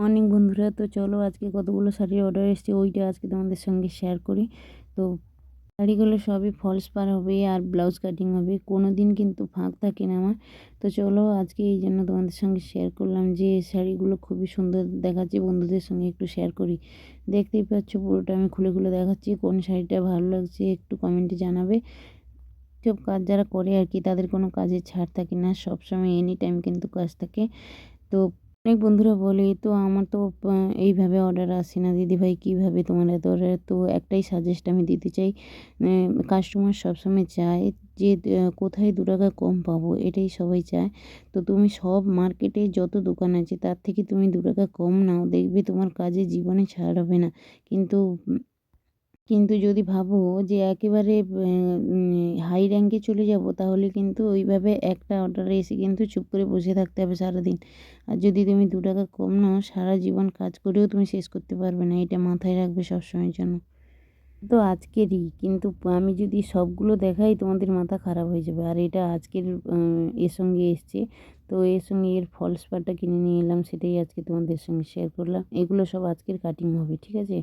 Morning বন্ধুরা, তো চলো আজকে কতগুলো শাড়ির অর্ডার এসেছে ওইটা আজকে তোমাদের সঙ্গে শেয়ার করি। তো শাড়িগুলো সবই ফলস পার হবে আর ব্লাউজ কাটিং হবে, কোনো দিন কিন্তু ফাঁক থাকে না আমার। তো চলো আজকে এই জন্য তোমাদের সঙ্গে শেয়ার করলাম যে শাড়িগুলো খুবই সুন্দর দেখাচ্ছে, বন্ধুদের সঙ্গে একটু শেয়ার করি। দেখতেই পাচ্ছ পুরোটা আমি খুলে খুলে দেখাচ্ছি, কোন শাড়িটা ভালো লাগছে একটু কমেন্টে জানাবে। সব কাজ যারা করে আর কি, তাদের কোনো কাজের ছাড় থাকে না, সবসময় এনি টাইম কিন্তু কাজ থাকে। তো অনেক বন্ধুরা বলে, তো আমার তো এইভাবে অর্ডার আসে না দিদিভাই, কীভাবে তোমার এত অর্ডার? তো একটাই সাজেস্ট আমি দিতে চাই, কাস্টমার সবসময় চায় যে কোথায় 2 টাকা কম পাবো, এটাই সবাই চায়। তো তুমি সব মার্কেটে যত দোকান আছে তার থেকে তুমি 2 টাকা কম নাও, দেখবে তোমার কাজে জীবনে ছাড় হবে না। কিন্তু কিন্তু যদি ভাবো যে একেবারে হাই র্যাঙ্কে চলে যাব, তাহলে কিন্তু ওইভাবে একটা অর্ডারে এসে কিন্তু চুপ করে বসে থাকতে হবে সারাদিন। আর যদি তুমি 2 টাকা কম নাও, সারা জীবন কাজ করেও তুমি শেষ করতে পারবে না, এটা মাথায় রাখবে সবসময়ের জন্য। তো আজকেরই কিন্তু আমি যদি সবগুলো দেখাই তোমাদের মাথা খারাপ হয়ে যাবে। আর এটা আজকের এর সঙ্গে এসছে, তো এর সঙ্গে এর ফলস পাড়টা কিনে নিয়ে এলাম, সেটাই আজকে তোমাদের সঙ্গে শেয়ার করলাম। এগুলো সব আজকের কাটিং হবে, ঠিক আছে।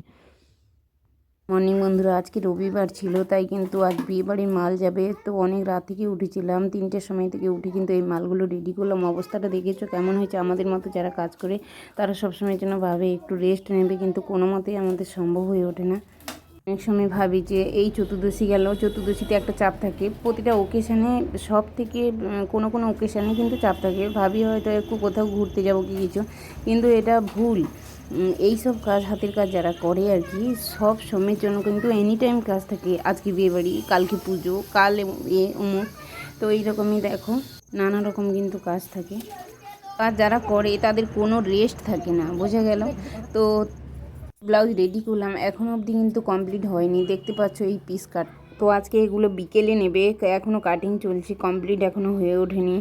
মর্নিং বন্ধুরা, আজকে রবিবার ছিল তাই কিন্তু আজ বিয়েবাড়ির মাল যাবে। তো অনেক রাত থেকে উঠেছিলাম, 3টের সময় থেকে উঠে কিন্তু এই মালগুলো রেডি করলাম। অবস্থাটা দেখেছো কেমন হয়েছে? আমাদের মতো যারা কাজ করে তারা সবসময়ের জন্য ভাবে একটু রেস্ট নেবে, কিন্তু কোনো মতেই আমাদের সম্ভব হয়ে ওঠে না। অনেক সময় ভাবি যে এই চতুর্দশী গেল, চতুর্দশীতে একটা চাপ থাকে, প্রতিটা ওকেশানে সব থেকে কোনো কোনো ওকেশানে কিন্তু চাপ থাকে। ভাবি হয়তো একটু কোথাও ঘুরতে যাবো কি কিছু, কিন্তু এটা ভুল। এই সব কাজ, হাতের কাজ যারা করে আর কি, সব সময়ের জন্য কিন্তু এনি টাইম কাজ থাকে। আজকে বিয়েবাড়ি, কালকে পুজো, কাল অমুক, তো এইরকমই দেখো নানা রকম কিন্তু কাজ থাকে। কাজ যারা করে তাদের কোনো রেস্ট থাকে না, বোঝা গেল? তো ব্লাউজ রেডি করলাম, এখনও অবধি কিন্তু কমপ্লিট হয়নি, দেখতে পাচ্ছ এই পিস কাট। তো আজকে এগুলো বিকেলে নেবে, এখনও কাটিং চলছে, কমপ্লিট এখনও হয়ে ওঠেনি।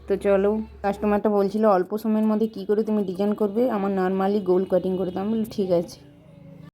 তো চলো, কাস্টমারটা বলছিল অল্প সময়ের মধ্যে কী করে তুমি ডিজাইন করবে, আমার নর্মালি গোল কাটিং করে দাও। আমি বলি ঠিক আছে।